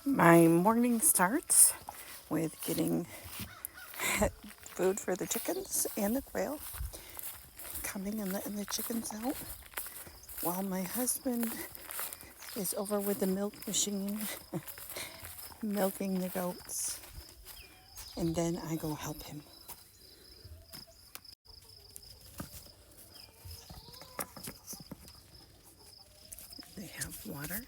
My morning starts with getting food for the chickens and the quail, coming and letting the chickens out while my husband is over with the milk machine, milking the goats, and then I go help him. They have water.